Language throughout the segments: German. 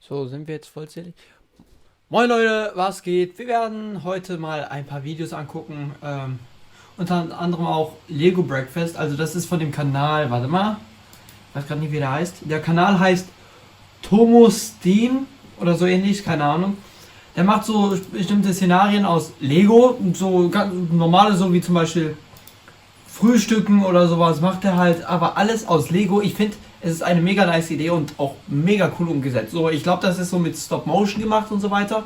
So, sind wir jetzt vollzählig? Moin Leute, was geht? Wir werden heute mal ein paar Videos angucken. Unter anderem auch Lego Breakfast. Also das ist von dem Kanal, warte mal. Ich weiß gerade nicht, wie der heißt. Der Kanal heißt Tomo Steam oder so ähnlich, keine Ahnung. der macht so bestimmte Szenarien aus Lego, so ganz normale, so wie zum Beispiel Frühstücken oder sowas, macht er halt, aber alles aus Lego. Ich finde, es ist eine mega nice Idee und auch mega cool umgesetzt. So, ich glaube, das ist so mit Stop Motion gemacht und so weiter.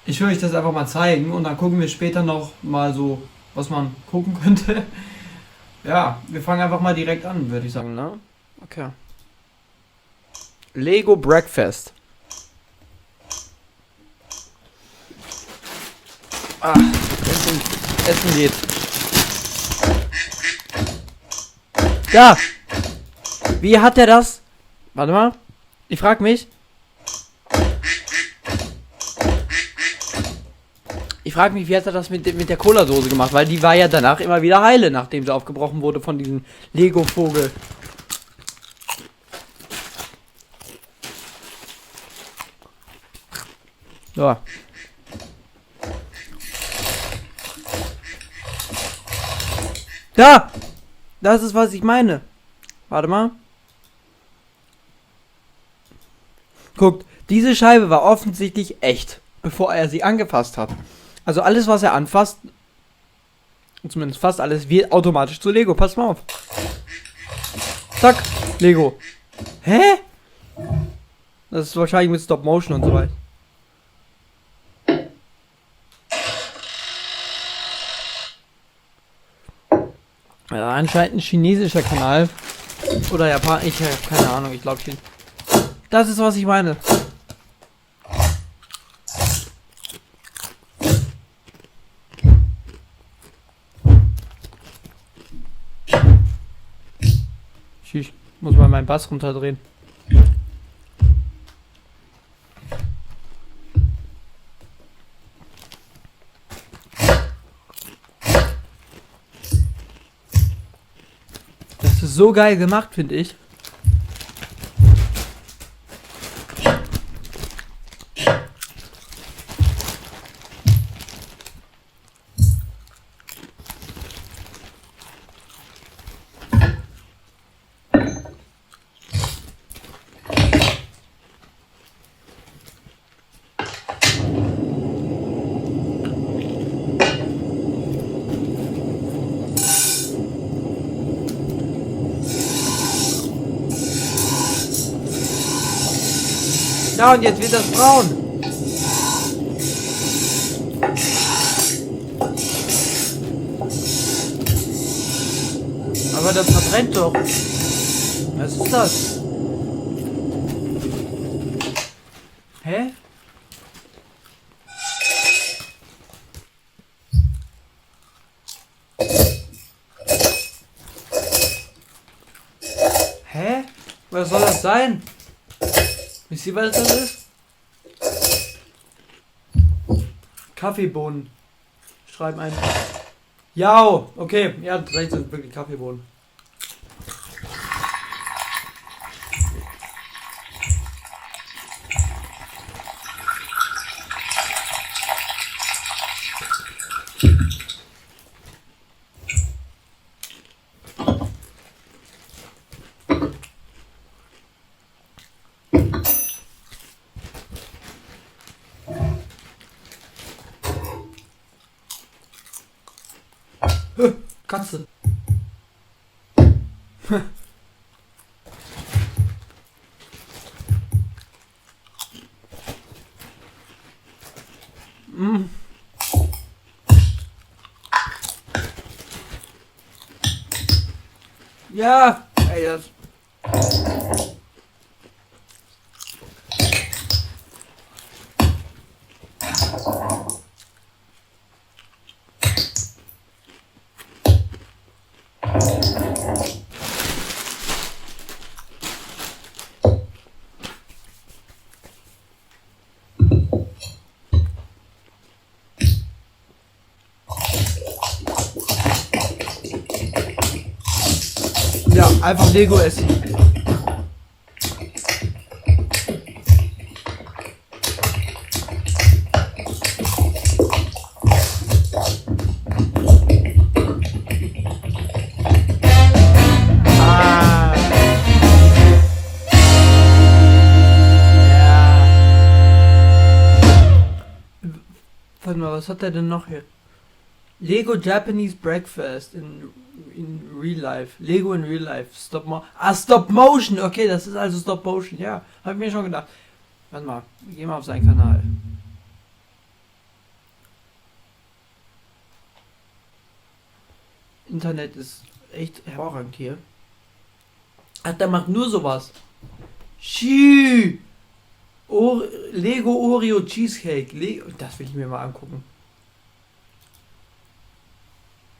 Ich will euch das einfach mal zeigen und dann gucken wir später noch mal so, was man gucken könnte. Ja, wir fangen einfach mal direkt an, würde ich sagen, ne? Okay. Lego Breakfast. Ah, Essen geht. Ja! Wie hat er das? Warte mal. Ich frag mich. Wie hat er das mit der Cola-Dose gemacht? Weil die war ja danach immer wieder heile, nachdem sie aufgebrochen wurde von diesem Lego-Vogel. So. Da! Das ist, was ich meine. Warte mal. Guckt, diese Scheibe war offensichtlich echt, bevor er sie angefasst hat. Also alles, was er anfasst, zumindest fast alles, wird automatisch zu Lego. Passt mal auf. Zack, Lego. Hä? Das ist wahrscheinlich mit Stop Motion und so weiter. Ja, anscheinend ein chinesischer Kanal. Oder Japan. Ich habe keine Ahnung, ich glaube China. Das ist, was ich meine. Ich muss mal meinen Bass runterdrehen. Das ist so geil gemacht, finde ich. Ja, und jetzt wird das braun. Aber das verbrennt doch. Was ist das? Hä? Hä? Was soll das sein? Wisst ihr, was das ist? Kaffeebohnen. Schreiben ein. Ja, okay. Ja, vielleicht sind wirklich Kaffeebohnen. Katze. mm. Ja, ey, das. Ja, einfach Lego essen. Ah. Ja. mal, was hat er denn noch hier? Lego Japanese Breakfast in Real Life. Lego in Real Life. Stop Motion. Okay, das ist also Stop Motion. Ja, hab ich mir schon gedacht. Warte mal, geh mal auf seinen Kanal. Internet ist echt hervorragend hier. Ach, der macht nur sowas. Lego Oreo Cheesecake. Das will ich mir mal angucken.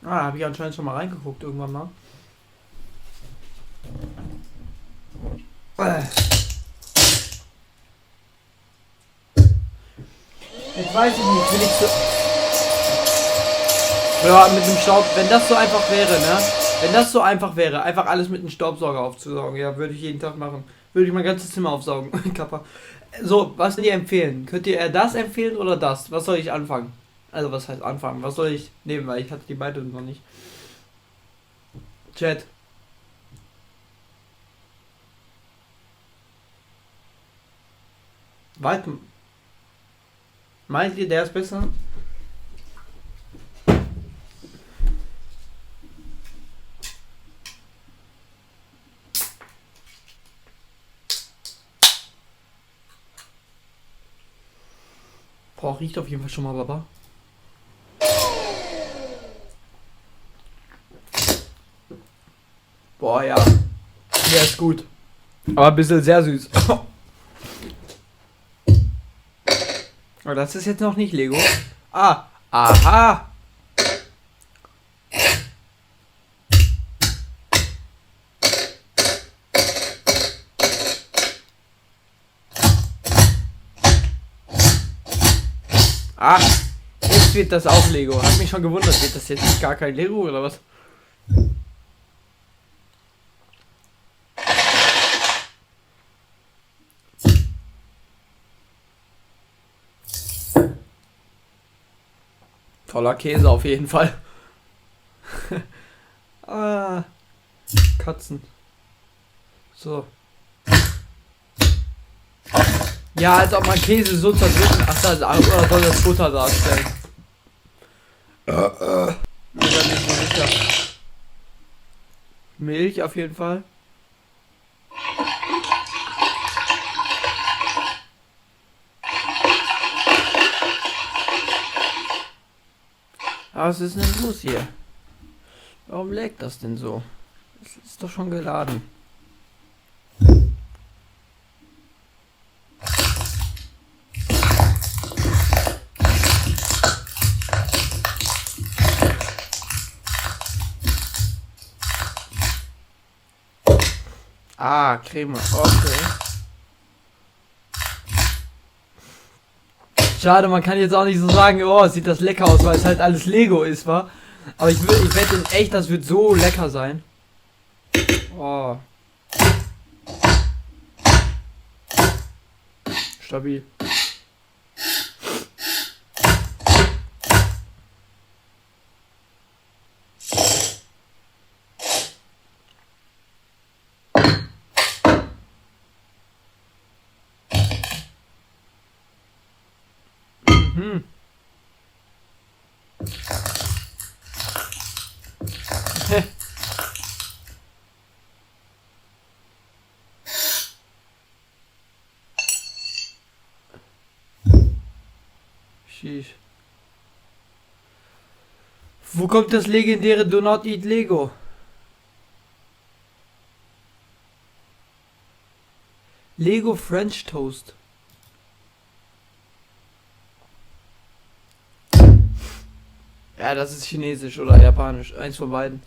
Ah, habe ich anscheinend schon mal reingeguckt irgendwann mal. Jetzt weiß ich nicht, will ich so... Ja, mit dem Staub, wenn das so einfach wäre, ne? Wenn das so einfach wäre, einfach alles mit einem Staubsauger aufzusaugen, ja, würde ich jeden Tag machen. Würde ich mein ganzes Zimmer aufsaugen. Kappa. So, was würdet ihr empfehlen? Könnt ihr eher das empfehlen oder das? Was soll ich anfangen? Also, was heißt anfangen? Was soll ich nehmen? Weil ich hatte die beiden noch nicht. Chat. Weiter. Meint ihr, der ist besser? Boah, riecht auf jeden Fall schon mal, Baba. Boah, ja. Der ist gut. Aber ein bisschen sehr süß. Aber das ist jetzt noch nicht Lego. Ah, aha. Ah, jetzt wird das auch Lego. Hat mich schon gewundert, wird das jetzt gar kein Lego oder was? Toller Käse auf jeden Fall. Ah, Katzen. So. Ja, als ob man Käse so zerdrücken. Ach, oder soll das Futter darstellen? Mir dann nicht so sicher. Milch auf jeden Fall. Was ist denn los hier? Warum leckt das denn so? Das ist doch schon geladen. Ah, Creme. Okay. Schade, man kann jetzt auch nicht so sagen, oh, sieht das lecker aus, weil es halt alles Lego ist, wa? Aber ich wette in echt, das wird so lecker sein. Oh. Stabil. Hm. Sheesh. Wo kommt das legendäre Do Not Eat Lego? Lego French Toast. Ja, das ist chinesisch oder japanisch. Eins von beiden.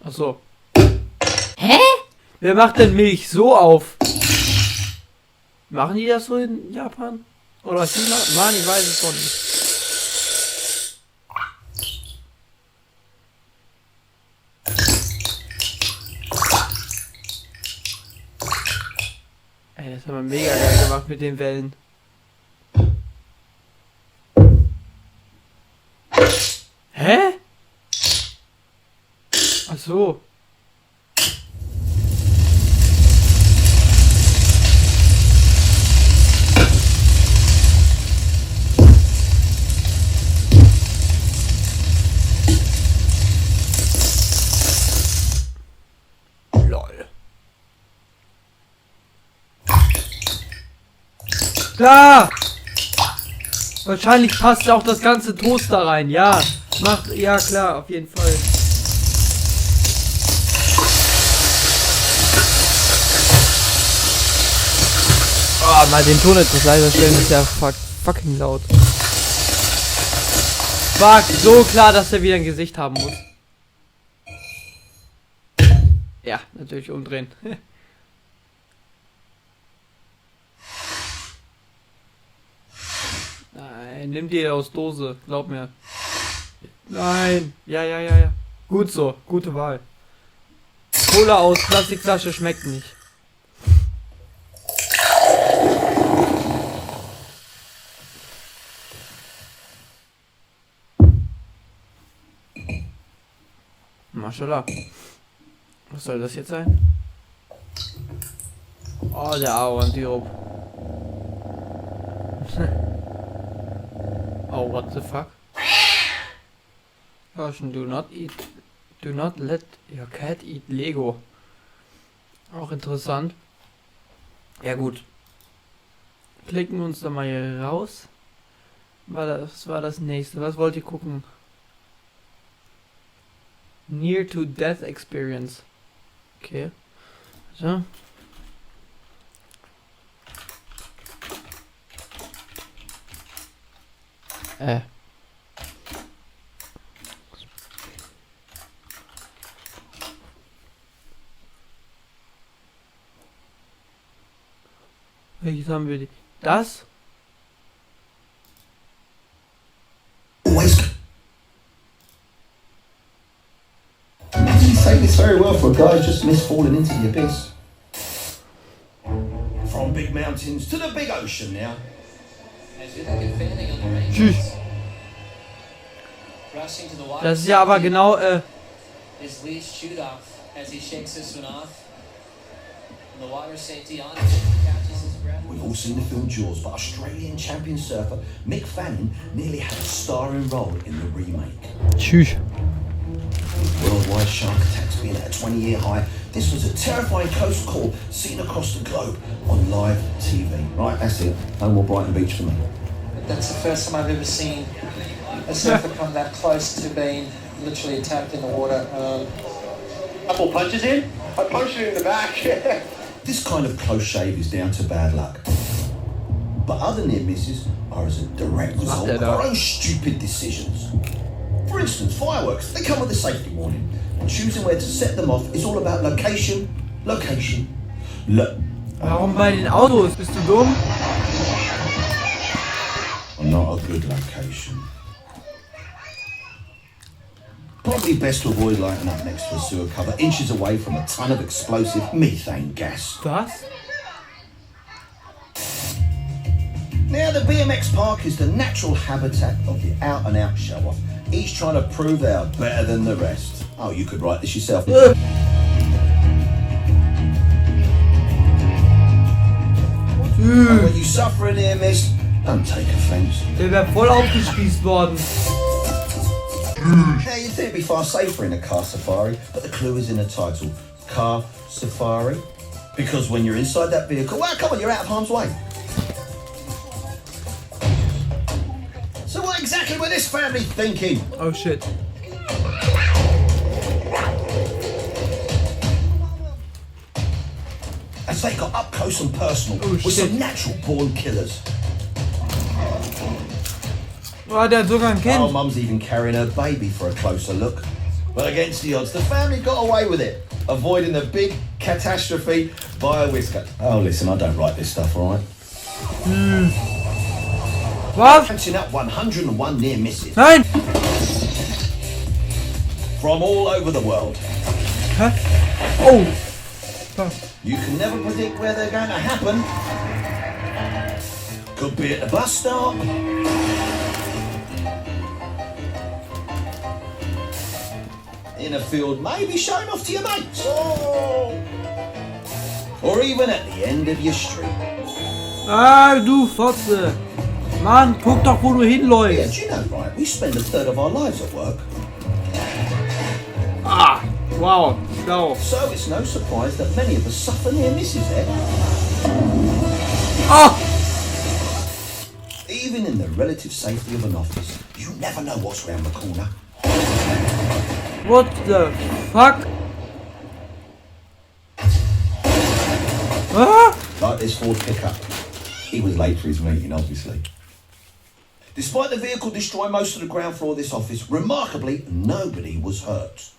Ach so. Hä? Wer macht denn Milch so auf? Machen die das so in Japan? Oder China? Mann, ich weiß es doch nicht. Ey, das haben wir mega geil gemacht mit den Wellen. Hä? Ach so. Klar! Wahrscheinlich passt auch das ganze Toast da rein. Ja, ja klar, auf jeden Fall. Oh, mal den Ton etwas leiser stellen, ist ja fucking laut. War so klar, dass er wieder ein Gesicht haben muss. Ja, natürlich umdrehen. Nein, nimm die aus Dose, glaub mir. Nein, ja. Gut so, gute Wahl. Cola aus Plastikflasche schmeckt nicht. Maschallah. Was soll das jetzt sein? Oh, der Ahornsirup. Oh, what the fuck? Caution, do not let your cat eat Lego. Auch interessant. Ja gut. Klicken wir uns da mal hier raus. Was war das nächste? Was wollt ihr gucken? Near to Death Experience. Okay. So. Welches haben wir? Das? You say this very well for a guy who's just missed falling into the abyss. From big mountains to the big ocean now. Tschüss. Das ist ja aber genau, We've all seen the film Jaws, but Australian champion surfer Mick Fanning nearly had a starring role in the remake. Tschüss. Worldwide shark attacks being at a 20-year high, this was a terrifying close call seen across the globe on live TV. Right, that's it. No more Brighton Beach for me. That's the first time I've ever seen a surfer come that close to being literally attacked in the water. Couple punches in, I punched it in the back. This kind of close shave is down to bad luck. But other near misses are as a direct result of our own stupid decisions. For instance, fireworks, they come with a safety warning. And choosing where to set them off is all about location. Warum bei den Autos? Bist du dumm? Not a good location. Probably best to avoid lighting up next to a sewer cover, inches away from a ton of explosive methane gas. Was? Now the BMX park is the natural habitat of the out-and-out show-off, each trying to prove they are better than the rest. Oh, you could write this yourself. But when you suffer a near miss, don't take offence. Der wäre voll aufgespießt worden. Now you'd think it'd be far safer in a car safari, but the clue is in the title, Car Safari. Because when you're inside that vehicle, well, come on, you're out of harm's way. So what exactly were this family thinking? Oh shit. As they got up close and personal with shit. some natural born killers. Oh, der hat sogar ein Our Kind. mum's even carrying her baby for a closer look. But against the odds, the family got away with it, avoiding the big catastrophe by a whisker. Oh, listen, I don't write this stuff, all right? Was? Catching up 101 near misses Nein! from all over the world. Hä? Oh! You can never predict where they're going to happen. Could be at the bus stop. In a field, maybe showing off to your mates. Or even at the end of your street. Ah, du Fotze! Mann, guck doch, wo du Yeah, hinläufst. do you know, right? We spend a third of our lives at work. Ah! Wow, schlau. So it's no surprise that many of us suffer near misses there. Ah! in the relative safety of an office, you never know what's round the corner. What the fuck? Ah! Like this Ford pickup. He was late for his meeting, obviously. Despite the vehicle destroying most of the ground floor of this office, remarkably, nobody was hurt.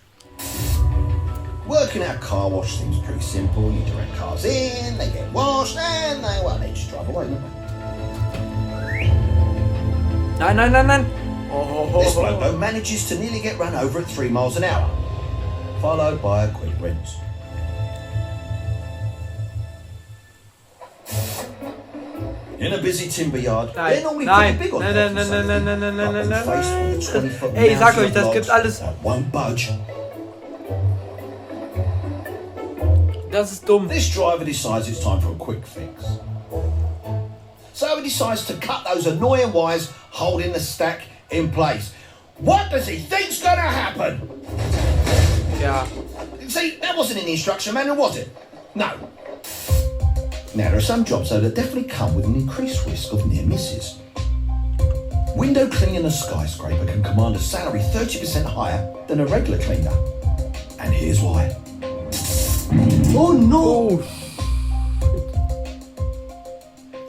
Working at a car wash seems pretty simple. You direct cars in, they get washed, and they just drive away, don't they? Nein. This bloke, though, manages to nearly get run over at 3 miles an hour, followed by a quick rinse. In a busy timber yard, they're normally pretty big on health and safety, but when faced with a 20-foot Ey, sag mountain euch, das of gibt logs alles. that won't budge. Das ist dumm. This driver decides it's time for a quick fix. So he decides to cut those annoying wires holding the stack in place. What does he think's gonna happen? Ja. See, that wasn't in the instruction manual, was it? No. Now, there are some jobs, though, that definitely come with an increased risk of near misses. Window cleaning a skyscraper can command a salary 30% higher than a regular cleaner. And here's why. Oh no!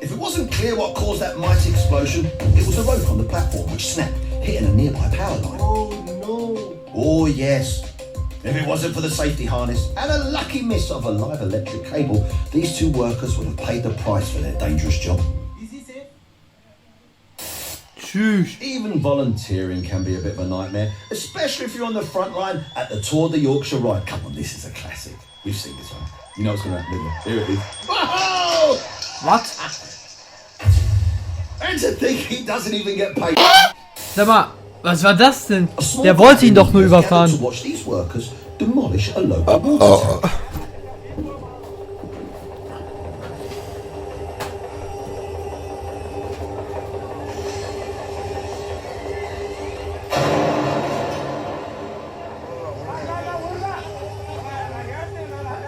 If it wasn't clear what caused that mighty explosion, it was a rope on the platform which snapped, hitting a nearby power line. Oh no! Oh yes. If it wasn't for the safety harness and a lucky miss of a live electric cable, these two workers would have paid the price for their dangerous job. Tschüss. Even volunteering can be a bit of a nightmare, especially if you're on the front line at the Tour de Yorkshire Ride. Come on, this is a classic. We've seen this one. You know what's going to happen, don't you? Here it is. Whoa! Was? And to think he doesn't even get paid. Sag mal, was war das denn? A small Der wollte ihn doch nur group has gathered überfahren. to watch these workers demolish a local water tank.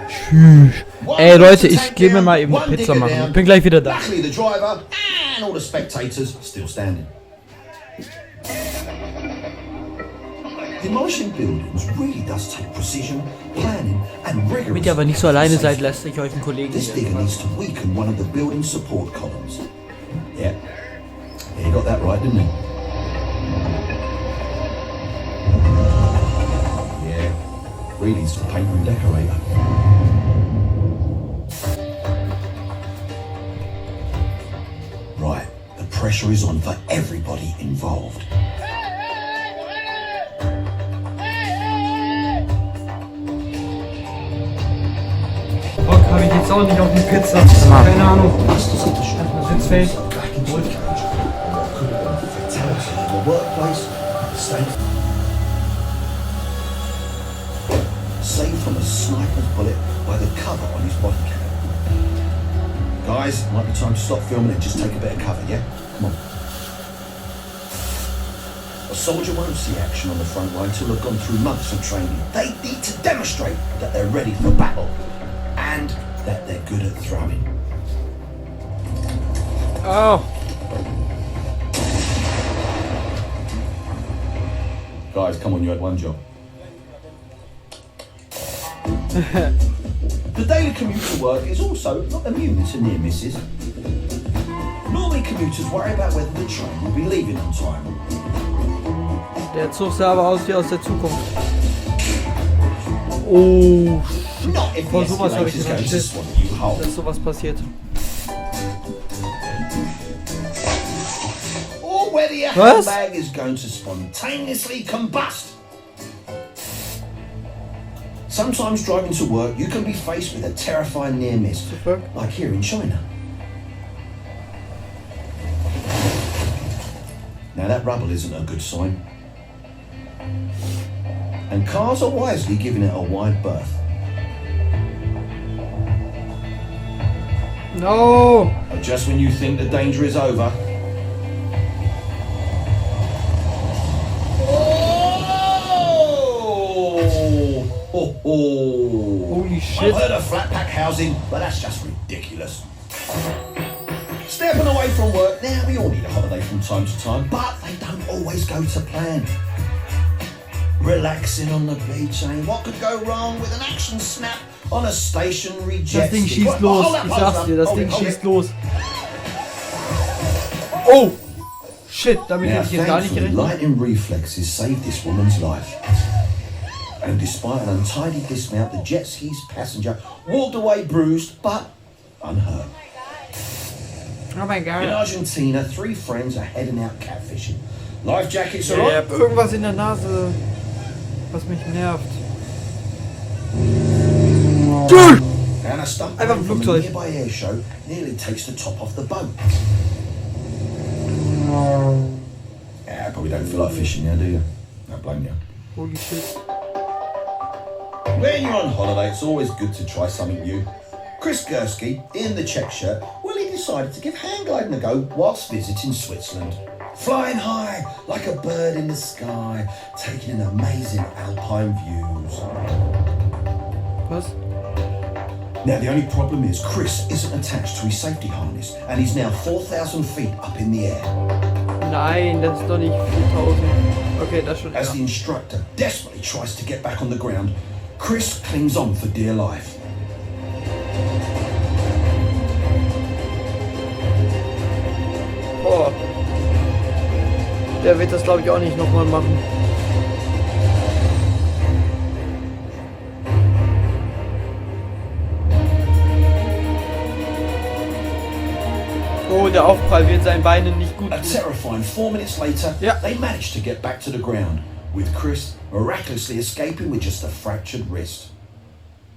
Tschüss. Ey Leute, ich gehe mir mal eben eine Pizza machen. Ich bin gleich wieder da. Luckily, the driver and all the spectators still standing. Demolishing buildings really does take precision, planning, and rigorous. Damit ihr aber nicht so alleine seid, lasst ich euch einen Kollegen This hier. digger needs to weaken one of the building support columns. Yeah, he got that right, didn't he? Yeah, really needs to paint and decorator. Right, the pressure is on for everybody involved. Bock habe ich jetzt auch nicht auf die Pizza. Keine Ahnung. Sitzfähig. The workplace, saved from a sniper's bullet by the cover on his body cam. Guys, might be time to stop filming and just take a bit of cover, yeah? Come on. A soldier won't see action on the front line until they've gone through months of training. They need to demonstrate that they're ready for battle and that they're good at throwing. Oh. Guys, come on, you had one job. The daily commute to work is also not immune to near misses. Normally commuters worry about whether the train will be leaving on time. Der Zug sah aber aus wie aus der Zukunft. Oh. Not if the Vor sowas habe ich escalator's going to Schiss, swallow you whole. dass sowas passiert. Or whether your Was? handbag is going to spontaneously combust. Sometimes driving to work, you can be faced with a terrifying near miss, fuck? like here in China. Now that rubble isn't a good sign. And cars are wisely giving it a wide berth. No. But just when you think the danger is over. Holy I've shit. heard of flat pack housing, but that's just ridiculous. Step Stepping away from work, now we all need a holiday from time to time, but they don't always go to plan. Relaxing on the beach, eh? What could go wrong with an action snap on a stationary jet? Das Ding ski? schießt los, Hold that ich pose sag's up. dir, das Hold Ding it, hold schießt it. los. Oh! Shit, damit Now, hätte ich jetzt gar nicht thankfully, gerechnet. lightning reflexes saved this woman's life. And despite an untidy dismount, the jet ski's passenger walked away bruised but unhurt. Oh mein In Gott. Argentina, 3 friends are heading out catfishing. Life jackets are Ich on. hab irgendwas in der Nase, was mich nervt. And a stunt Einfach plane ein from a Flugzeug. nearby air show nearly takes the top off the boat. Yeah, probably don't feel like fishing now, do you? I blame you. Holy shit. When you're on holiday, it's always good to try something new. Chris Gursky, in the check shirt, well, he decided to give hang gliding a go whilst visiting Switzerland. Flying high like a bird in the sky, taking in amazing alpine views. Was? Now, the only problem is Chris isn't attached to his safety harness and he's now 4,000 feet up in the air. Nein, das ist doch nicht 4000. Okay, das schon. As the instructor desperately tries to get back on the ground, Chris clings on for dear life. Boah. Der wird das glaube ich auch nicht nochmal machen. Oh, der Aufprall wird seinen Beinen nicht gut A tun. terrifying 4 minutes later, Yeah. they managed to get back to the ground, with Chris miraculously escaping with just a fractured wrist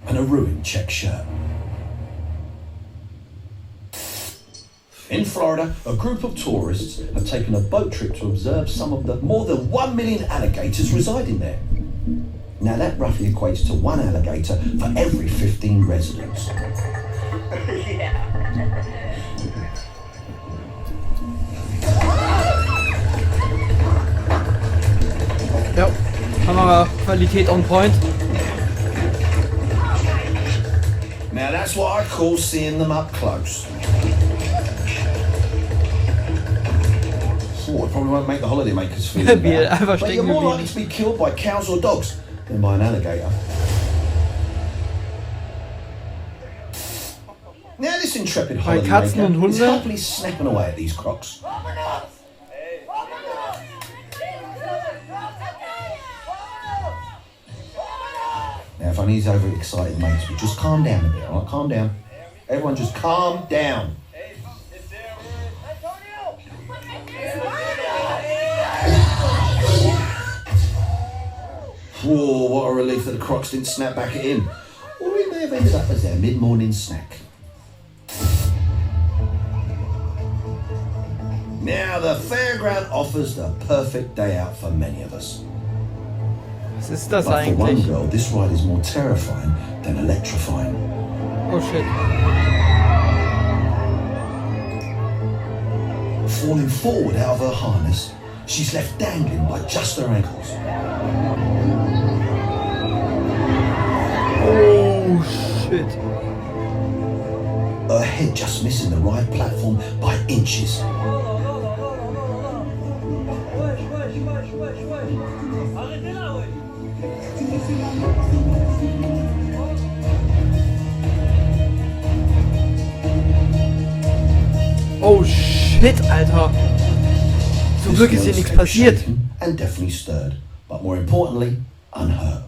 and a ruined check shirt. In Florida, a group of tourists have taken a boat trip to observe some of the more than 1 million alligators residing there. Now that roughly equates to 1 alligator for every 15 residents. Ja, Kamera-Qualität on point. Now that's what I call seeing them up close. Oh, it probably won't make the holidaymakers feel Wie bad, einfach but stecken you're more geblieben. likely to be killed by cows or dogs than by an alligator. Now this intrepid Bei Katzen und holidaymaker is Hunde? happily snapping away at these crocs. Now if I need overexcited mates, we just calm down a bit, alright? Calm down. Everyone just calm down. Whoa, what a relief that the crocs didn't snap back at him. Or it may have ended up as their mid-morning snack. Now the fairground offers the perfect day out for many of us. Was ist das But for one eigentlich? girl, this ride is more terrifying than electrifying. Oh shit. Falling forward out of her harness, she's left dangling by just her ankles. Oh shit. Her head just missing the ride platform by inches. Oh shit, Alter. Zum This Glück ist hier girl's nichts head passiert. shaken and definitely stirred, but more importantly, unhurt.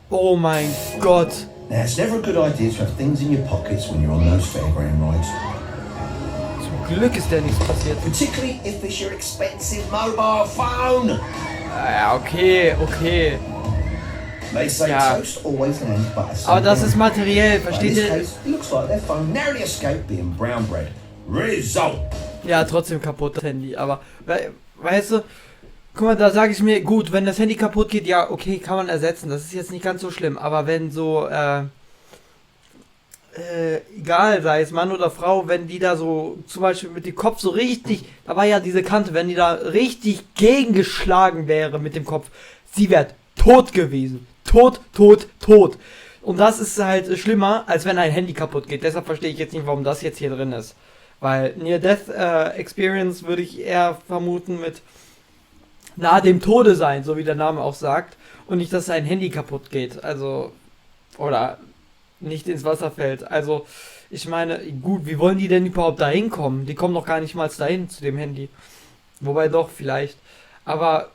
Oh mein Gott. Now, it's never a good idea to have things in your pockets when you're on those fairground rides, Zum Glück ist da nichts passiert. particularly if it's your expensive mobile phone. Ja, okay, okay. They say Ja. toast always lands but a Aber das single ist materiell, But in versteht this ihr? case, it looks like their phone narrowly escaped being brown bread. Result. Ja, trotzdem kaputt das Handy. Aber, weißt du, guck mal, da sage ich mir, gut, wenn das Handy kaputt geht, ja, okay, kann man ersetzen. Das ist jetzt nicht ganz so schlimm. Aber wenn so, egal, sei es Mann oder Frau, wenn die da so, zum Beispiel mit dem Kopf so richtig, da war ja diese Kante, wenn die da richtig gegengeschlagen wäre mit dem Kopf, sie wäre tot gewesen. Tot, tot, tot. Und das ist halt schlimmer, als wenn ein Handy kaputt geht. Deshalb verstehe ich jetzt nicht, warum das jetzt hier drin ist. Weil Near-Death Experience würde ich eher vermuten mit nahe dem Tode sein, so wie der Name auch sagt. Und nicht, dass sein Handy kaputt geht. Also, oder nicht ins Wasser fällt. Also, ich meine, gut, wie wollen die denn überhaupt da hinkommen? Die kommen noch gar nicht mal dahin zu dem Handy. Wobei doch, vielleicht. Aber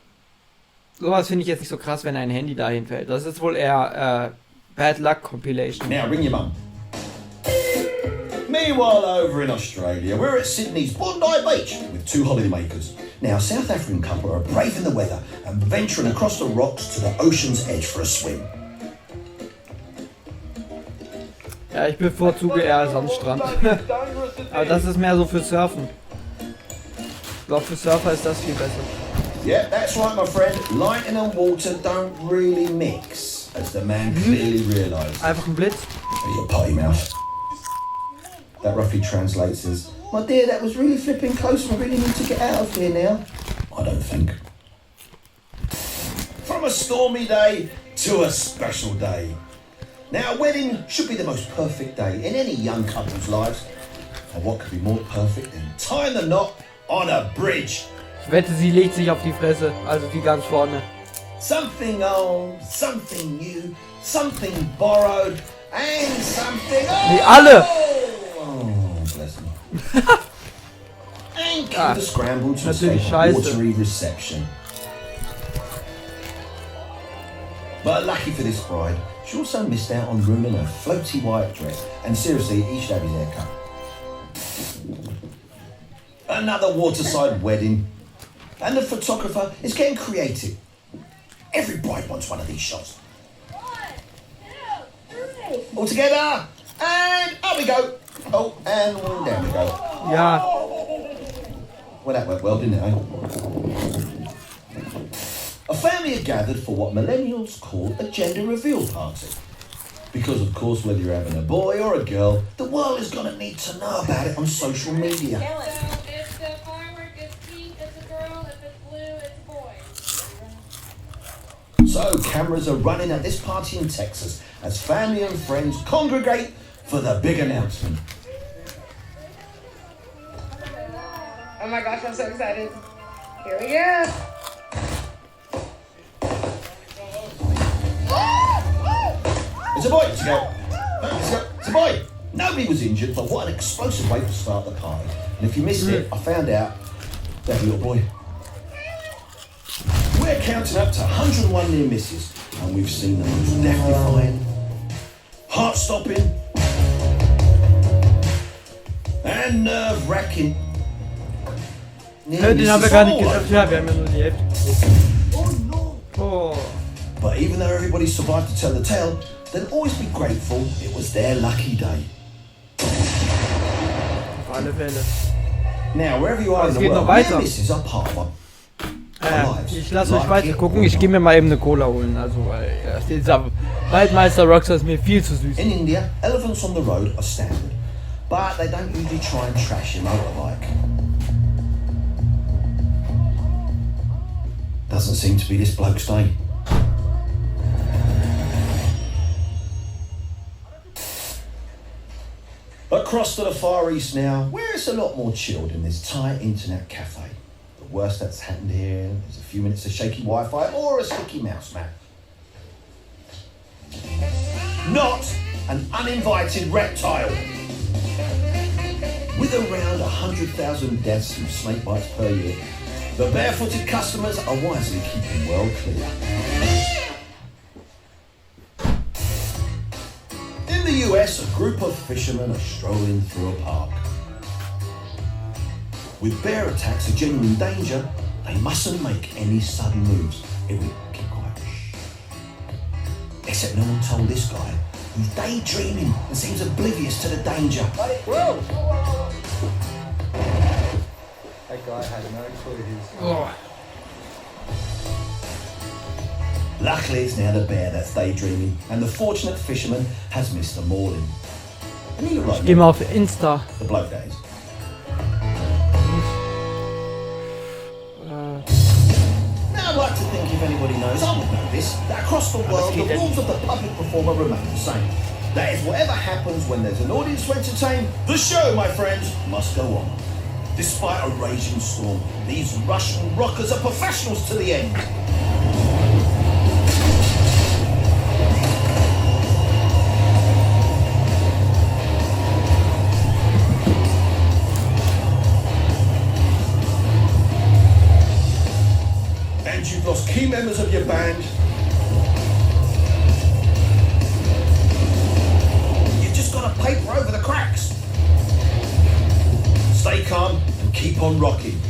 sowas finde ich jetzt nicht so krass, wenn ein Handy dahin fällt. Das ist wohl eher Bad Luck Compilation. Now ring your mum. Meanwhile, over in Australia, we're at Sydney's Bondi Beach with two holidaymakers. Now, a South African couple are braving the weather and venturing across the rocks to the ocean's edge for a swim. Ja, ich bevorzuge eher Sandstrand. Aber das ist mehr so für Surfen. Ich glaube, für Surfer ist das viel besser. Yeah, that's right, my friend. Lightning and water don't really mix, as the man clearly realised. Einfach ein Blitz. Your potty mouth. That roughly translates as, my dear, that was really flipping close. We really need to get out of here now. I don't think. From a stormy day to a special day. Now, a wedding should be the most perfect day in any young couple's lives. And what could be more perfect than tying the knot on a bridge? Ich wette, sie legt sich auf die Fresse, also die ganz vorne. Something old, something new, something borrowed, and something old. Nee, alle! Oh, bless me. And cue the scramble to escape natürlich a scheiße. watery reception. But lucky for this bride, she also missed out on ruining her floaty white dress. And seriously, he should have his hair cut. Another waterside wedding. And the photographer is getting creative. Every bride wants one of these shots. 1, 2, 3. All together, and up we go. Oh, and down we go. Ja, Well, that went well, didn't it, eh? A family are gathered for what millennials call a gender reveal party. Because, of course, whether you're having a boy or a girl, the world is going to need to know about it on social media. So if the firework is pink, it's a girl. If it's blue, it's a boy. So, cameras are running at this party in Texas as family and friends congregate for the big announcement. Oh my gosh, I'm so excited. Here we go. It's a boy, it's a girl. It's a boy. Nobody was injured, but what an explosive way to start the party. And if you missed it, I found out that little boy. We're counting up to 101 near misses, and we've seen the most death-defying, heart-stopping, and nerve-wracking. den haben wir gar nicht geschafft. Ja, wir haben ja nur die Hälfte geguckt. Oh. But even though everybody survived to tell the tale, they'll always be grateful it was their lucky day. Auf alle Fälle. Now, wherever you are in Es the geht noch world, weiter. near misses are part of Ich lasse euch weiter gucken. Ich gehe mir mal eben eine Cola holen. Also, weil dieser Waldmeister Rockstar ist mir viel zu süß. In India, elephants on the road are standard, but they don't usually try and trash your motorbike. Doesn't seem to be this bloke's day. Across to the Far East now, where it's a lot more chilled in this Thai internet cafe. The worst that's happened here is a few minutes of shaky Wi-Fi or a sticky mouse mat. Not an uninvited reptile. With around 100,000 deaths from snake bites per year, the barefooted customers are wisely keeping well clear. In the US, a group of fishermen are strolling through a park. With bear attacks a genuine danger, they mustn't make any sudden moves. It will keep quiet. Shh. Except no one told this guy, who's daydreaming and seems oblivious to the danger. Whoa! That guy had no clue Oh. Luckily, it's now the bear that's daydreaming, and the fortunate fisherman has missed the mauling. And he looked like Geh mal auf Insta. the bloke that is. Now, I'd like to think if anybody knows, I would know this, that across the world, the rules of the public performer remain the same. That is, whatever happens when there's an audience to entertain, the show, my friends, must go on. Despite a raging storm, these Russian rockers are professionals to the end. And you've lost key members of your band. You've just got to paper over the cracks. Stay calm and keep on rocking.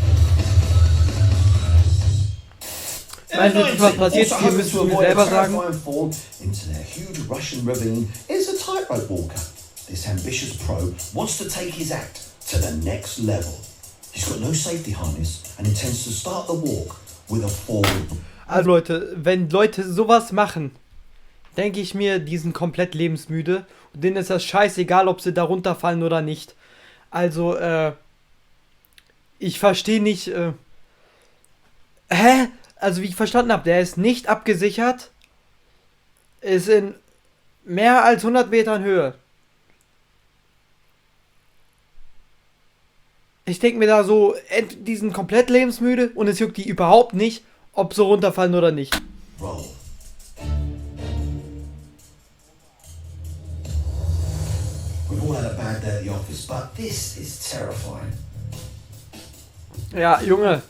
Weißt du, was passiert? Also Hier müsst du mir selber sagen. fall into their huge Russian ravine is a tightrope walker. This ambitious pro wants to take his act to the next level. He's got no safety harness and intends to start the walk with a forward. Also Leute, wenn Leute sowas machen, denke ich mir, die sind komplett lebensmüde. Und denen ist das scheißegal, ob sie da runterfallen oder nicht. Also, ich verstehe nicht, hä? Also, wie ich verstanden habe, der ist nicht abgesichert, ist in mehr als 100 Metern Höhe. Ich denke mir da so, die sind komplett lebensmüde und es juckt die überhaupt nicht, ob sie runterfallen oder nicht. Roll. We've all had a bad day at the office, but this is terrifying. Ja, Junge.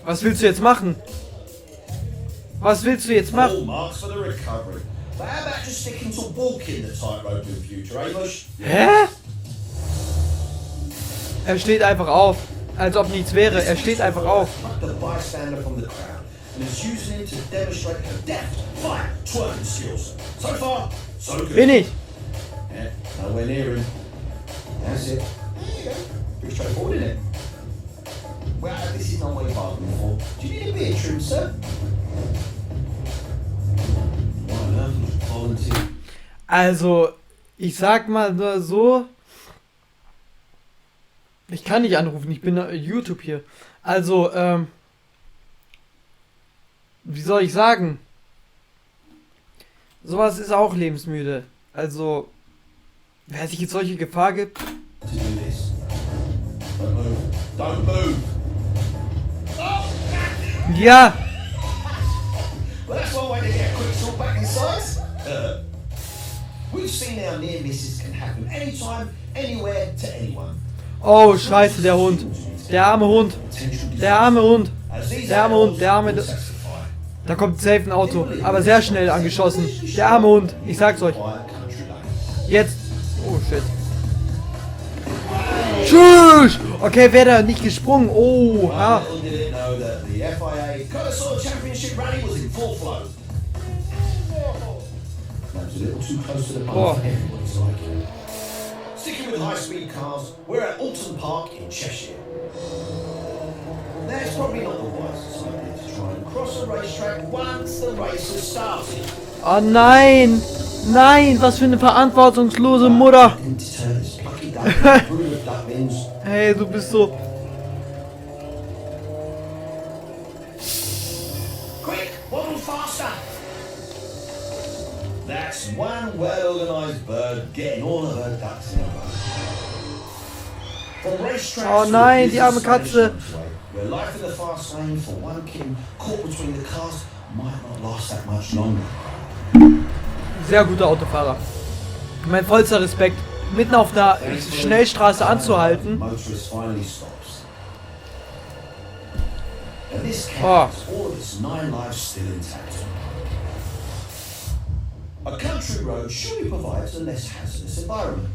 Was willst du jetzt machen? Was willst du jetzt machen? All marks for the recovery. But how about just sticking to walking the tightrope in future, Amos? Hä? Er steht einfach auf. Als ob nichts wäre. Er steht einfach auf. The bystander from the crowd and is using him to demonstrate her deft, fine, twerking skills. So far, so good. Bin ich. Yeah, nowhere near him. That's it. There you go. Pretty straightforward, isn't it? Well, this is not what you've bargained for. Do you need a beer trim, sir? Why on earth would you volunteer? Also, ich sag mal nur so. Ich kann nicht anrufen, ich bin YouTube hier. Also, wie soll ich sagen? Sowas ist auch lebensmüde. Also, wer sich jetzt solche Gefahr gibt. To do this. Don't move. Don't move. Ja! Well, that's one way to get a quick sort back in size. We've seen how near misses can happen anytime, anywhere, to anyone. Oh, scheiße, der Hund. Der arme Hund. Der arme Hund. Der arme Hund, der arme... Da kommt safe ein Auto, aber sehr schnell angeschossen. Der arme Hund, ich sag's euch. Jetzt. Oh shit. Tschüss! Okay, wäre da nicht gesprungen. Oh, ha. Oh. Sticking with high-speed cars, we're at Alton Park in Cheshire. That's probably not the wisest idea to try and cross a racetrack once the race has started. Oh nein! Nein, was für eine verantwortungslose Mutter! Hey, du bist so... Quick, waddle faster! That's one well-organized bird getting all of her ducks in a row. From racetracks Oh nein, die arme Katze! where life in the fast lane for one king caught between the cars might not last that much longer. Sehr guter Autofahrer. Mein vollster Respekt. Mitten auf der Schnellstraße anzuhalten. Motorist finally stops. And this cat Oh. has all of its 9 lives still intact. A country road surely provides a less hazardous environment.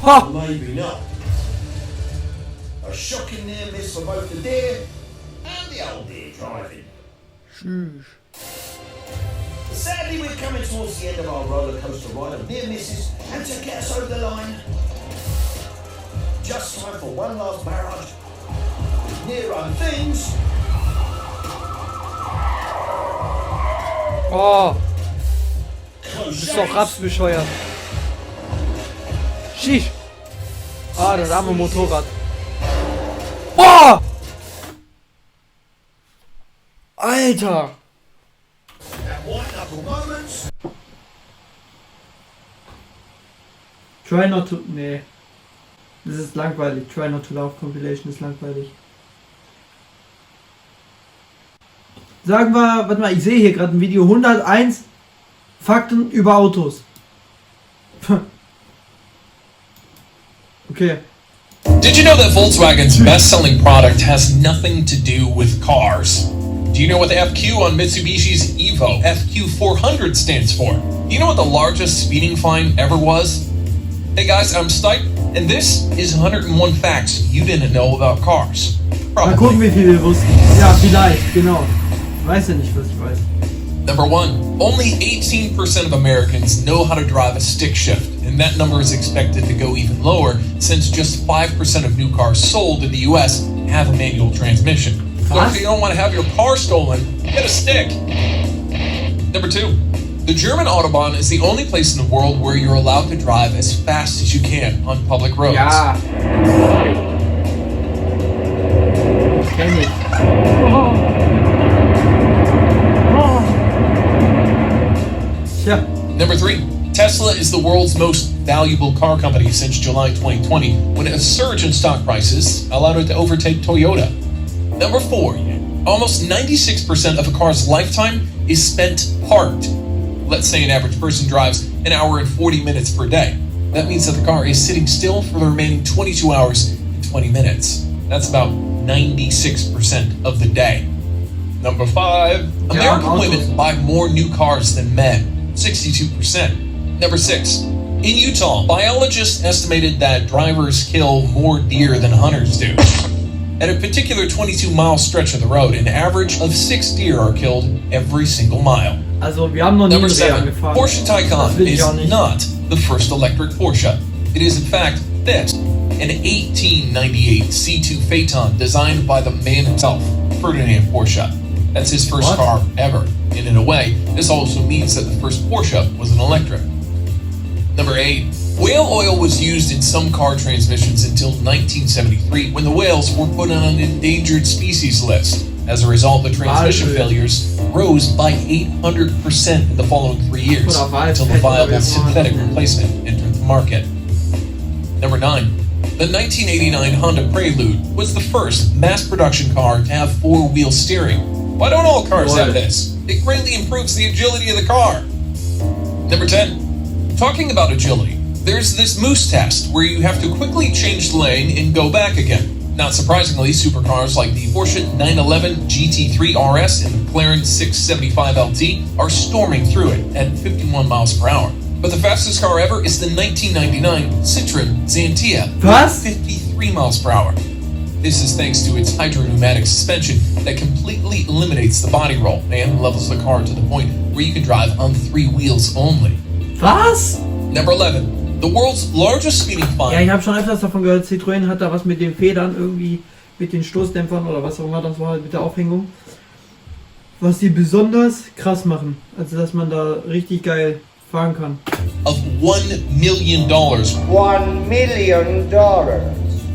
Ha! Maybe not. A shocking near miss for both the deer and the old deer driving. Tschüss. Sadly, we're coming towards the end of our roller coaster ride of near misses, and to get us over the line, just time for one last barrage with near run things. Oh, Close bist doch shaves. rapsbescheuert. Shish. Ah, das arme Motorrad. Oh! Alter! At white knuckle moments. Try not to... Nee. Das ist langweilig. Try not to laugh Compilation ist langweilig. Sagen wir, warte mal, ich sehe hier gerade ein Video. 101 Fakten über Autos. Okay. Did you know that Volkswagen's best-selling product has nothing to do with cars? Do you know what the FQ on Mitsubishi's Evo FQ400 stands for? Do you know what the largest speeding fine ever was? Hey guys, I'm Stipe, and this is 101 facts you didn't know about cars. Mal gucken, wie viel wir wussten. Ja, vielleicht, genau. Ich weiß ja nicht, was ich weiß. Number 1. Only 18% of Americans know how to drive a stick shift, and that number is expected to go even lower since just 5% of new cars sold in the US have a manual transmission. So if you don't want to have your car stolen, get a stick. Number 2. The German Autobahn is the only place in the world where you're allowed to drive as fast as you can on public roads. Ja. Kenn ich. Tja. Number 3. Tesla is the world's most valuable car company since July 2020, when a surge in stock prices allowed it to overtake Toyota. Number 4. Almost 96% of a car's lifetime is spent parked. Let's say an average person drives an hour and 40 minutes per day. That means that the car is sitting still for the remaining 22 hours and 20 minutes. That's about 96% of the day. Number 5. American women buy more new cars than men. 62%. Number 6. In Utah, biologists estimated that drivers kill more deer than hunters do. At a particular 22-mile stretch of the road, an average of 6 deer are killed every single mile. Also, wir haben noch nie Number einen Reher 7. gefahren. Porsche Taycan will ich is auch nicht. not the first electric Porsche. It is in fact this, an 1898 C2 Phaeton designed by the man himself, Ferdinand Porsche. That's his first What? car ever. And in a way, this also means that the first Porsche was an electric. Number 8. Whale oil was used in some car transmissions until 1973, when the whales were put on an endangered species list. As a result, the transmission failures rose by 800% in the following 3 years, until the viable synthetic replacement entered the market. Number 9. The 1989 Honda Prelude was the first mass production car to have four-wheel steering. Why don't all cars have this? It greatly improves the agility of the car. Number 10. Talking about agility, there's this moose test where you have to quickly change the lane and go back again. Not surprisingly, supercars like the Porsche 911 GT3 RS and the McLaren 675 LT are storming through it at 51 miles per hour. But the fastest car ever is the 1999 Citroen Xantia Was? at 53 miles per hour. This is thanks to its hydropneumatic suspension that completely eliminates the body roll and levels the car to the point where you can drive on 3 wheels only. Was? Number 11. The world's largest speeding fine. Ja, ich habe schon öfters davon gehört, Citroën hat da was mit den Federn irgendwie, mit den Stoßdämpfern oder was auch immer das war, mit der Aufhängung. Was die besonders krass machen. Also, dass man da richtig geil fahren kann. Of $1 million $1 million.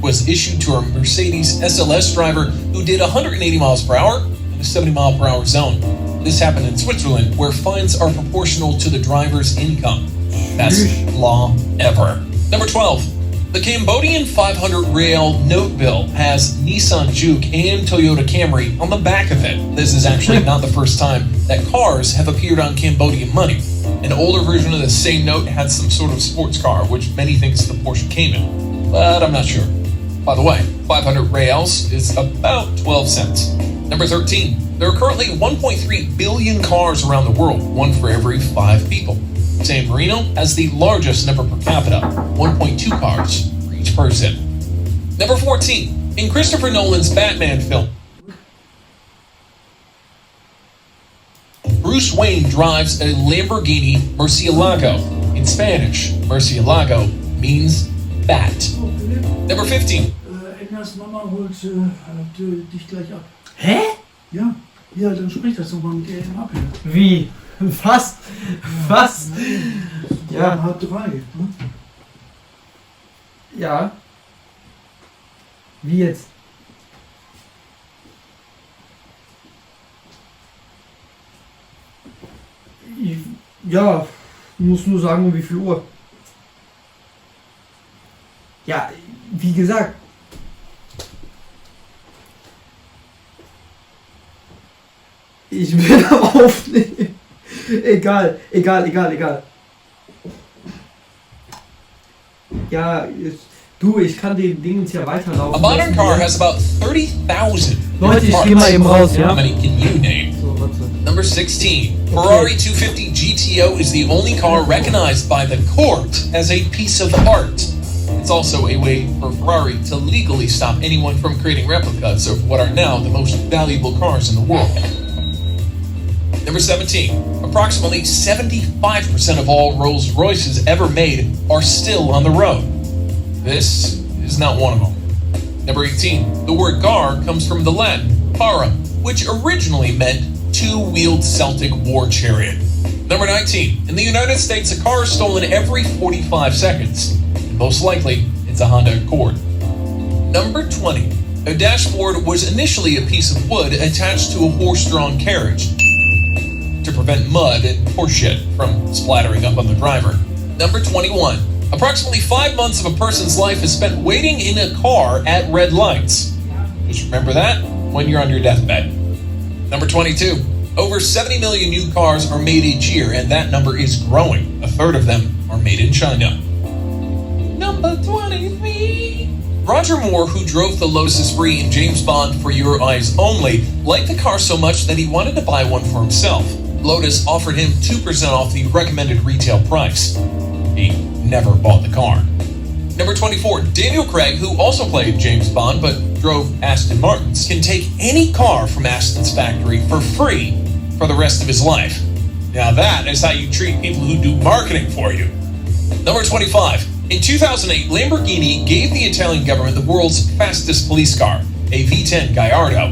was issued to a Mercedes SLS driver who did 180 miles per hour in a 70 mile per hour zone. This happened in Switzerland, where fines are proportional to the driver's income. Best law ever. Number 12. The Cambodian 500 Real note bill has Nissan Juke and Toyota Camry on the back of it. This is actually not the first time that cars have appeared on Cambodian money. An older version of the same note had some sort of sports car, which many think is the Porsche Cayman, but I'm not sure. By the way, 500 reals is about 12 cents. Number 13. There are currently 1.3 billion cars around the world, one for every 5 people. San Marino has the largest number per capita, 1.2 cars for each person. Number 14. In Christopher Nolan's Batman film, Bruce Wayne drives a Lamborghini Murcielago. In Spanish, Murcielago means bat. Number 15. Ednas Mama holt dich gleich ab. Hä? Ja, ja, dann sprich das doch mal mit ihr ab. Wie? Was? Was? Ja. Ja, halb 3. Ne? Ja. Wie jetzt? Ja, muss nur sagen, um wie viel Uhr. Ja, wie gesagt. Ich will aufnehmen. Egal. Ja, ich kann den Dingens ja weiterlaufen. A modern car has about 30,000 Leute, ich geh mal eben raus, ja? How many can you name? So, warte. Number 16. Ferrari 250 GTO is the only car recognized by the court as a piece of art. It's also a way for Ferrari to legally stop anyone from creating replicas of what are now the most valuable cars in the world. Number 17. Approximately 75% of all Rolls-Royces ever made are still on the road. This is not one of them. Number 18. The word gar comes from the Latin para, which originally meant two-wheeled Celtic war chariot. Number 19. In the United States, a car is stolen every 45 seconds. And most likely, it's a Honda Accord. Number 20. A dashboard was initially a piece of wood attached to a horse-drawn carriage to prevent mud and horse shit from splattering up on the driver. Number 21. Approximately 5 months of a person's life is spent waiting in a car at red lights. Just remember that when you're on your deathbed. Number 22. Over 70 million new cars are made each year, and that number is growing. A third of them are made in China. Number 23. Roger Moore, who drove the Lotus Esprit in James Bond For Your Eyes Only, liked the car so much that he wanted to buy one for himself. Lotus offered him 2% off the recommended retail price. He never bought the car. Number 24. Daniel Craig, who also played James Bond but drove Aston Martins, can take any car from Aston's factory for free for the rest of his life. Now that is how you treat people who do marketing for you. Number 25. In 2008, Lamborghini gave the Italian government the world's fastest police car, a V10 Gallardo.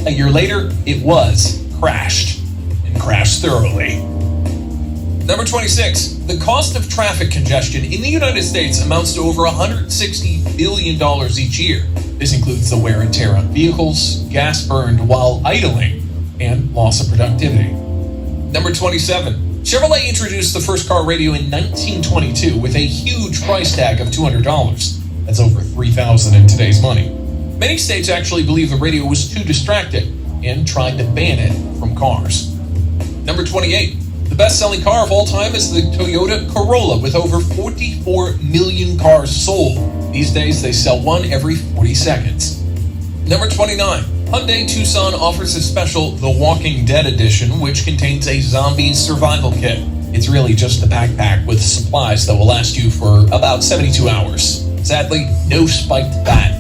A year later, it was crashed, and crashed thoroughly. Number 26. The cost of traffic congestion in the United States amounts to over $160 billion each year. This includes the wear and tear on vehicles, gas burned while idling, and loss of productivity. Number 27. Chevrolet introduced the first car radio in 1922 with a huge price tag of $200. That's over $3,000 in today's money. Many states actually believe the radio was too distracting and tried to ban it from cars. Number 28. The best-selling car of all time is the Toyota Corolla with over 44 million cars sold. These days, they sell one every 40 seconds. Number 29. Hyundai Tucson offers a special The Walking Dead edition, which contains a zombie survival kit. It's really just a backpack with supplies that will last you for about 72 hours. Sadly, no spiked fat.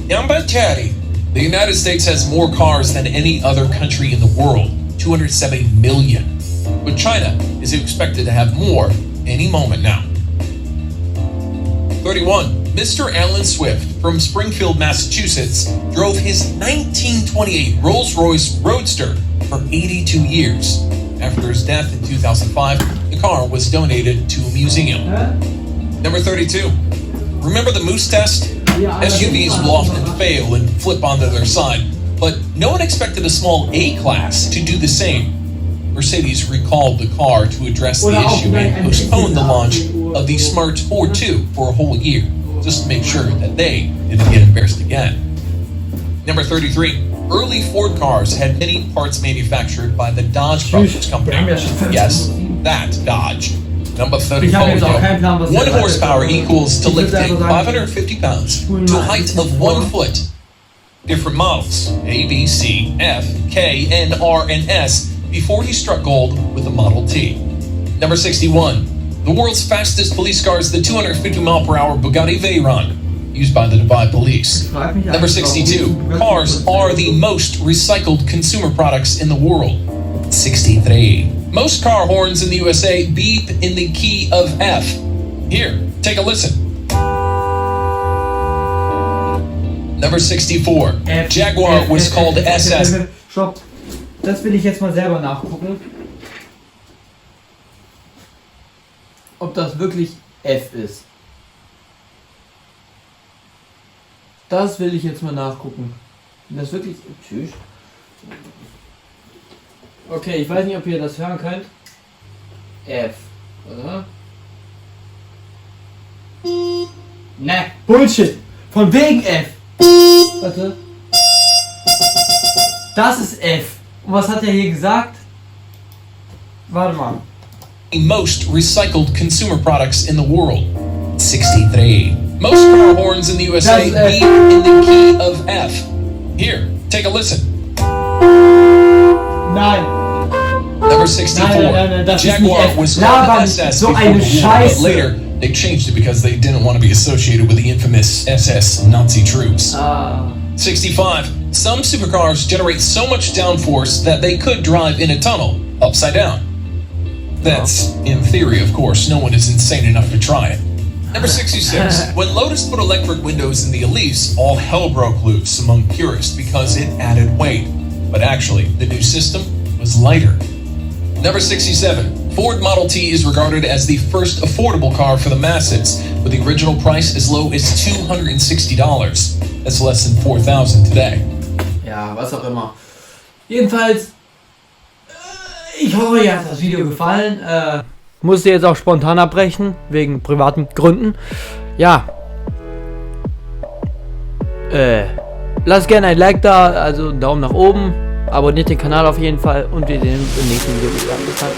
Number 30. The United States has more cars than any other country in the world, 270 million. But China is expected to have more any moment now. 31. Mr. Alan Swift from Springfield, Massachusetts, drove his 1928 Rolls-Royce Roadster for 82 years. After his death in 2005, the car was donated to a museum. Number 32. Remember the Moose test? SUVs will often fail and flip onto their side, but no one expected a small A-Class to do the same. Mercedes recalled the car to address the issue and postponed the launch of the Smart 42 for a whole year, just to make sure that they didn't get embarrassed again. Number 33. Early Ford cars had many parts manufactured by the Dodge Brothers company. Yes, that Dodge. Number 34. 1 horsepower equals to lifting 550 pounds to a height of 1 foot. Different models, A, B, C, F, K, N, R, and S, before he struck gold with the Model T. Number 61. The world's fastest police car is the 250-mile-per-hour Bugatti Veyron, used by the Dubai police. Number 62. Cars are the most recycled consumer products in the world. 63. Most car horns in the USA beep in the key of F. Here, take a listen. Number 64. Jaguar was called SS. Stopp. Das will ich jetzt mal selber nachgucken. Ob das wirklich F ist. Das will ich jetzt mal nachgucken. Wenn das wirklich... Tschüss. Okay, ich weiß nicht, ob ihr das hören könnt. F, oder? Ne, Bullshit. Von wegen F. Warte. Das ist F. Und was hat er hier gesagt? Warte mal. Most recycled consumer products in the world. 63. Most car horns in the USA beep in the key of F. Here, take a listen. Nein. Number 64. Nein, das Jaguar ist nicht was F. called Laber SS so before eine the war, but Scheiße. later they changed it because they didn't want to be associated with the infamous SS Nazi troops. 65. Some supercars generate so much downforce that they could drive in a tunnel, upside down. That's in theory, of course. No one is insane enough to try it. Number 66. When Lotus put electric windows in the Elise, all hell broke loose among purists because it added weight. But actually, the new system was lighter. Number 67. Ford Model T is regarded as the first affordable car for the masses, with the original price as low as $260. That's less than $4,000 today. Ja, was auch immer. Jedenfalls, ich hoffe, euch hat das Video gefallen. Musste jetzt auch spontan abbrechen, wegen privaten Gründen. Ja. Lasst gerne ein Like da, also einen Daumen nach oben. Abonniert den Kanal auf jeden Fall und wir sehen uns im nächsten Video wieder. Bis dann.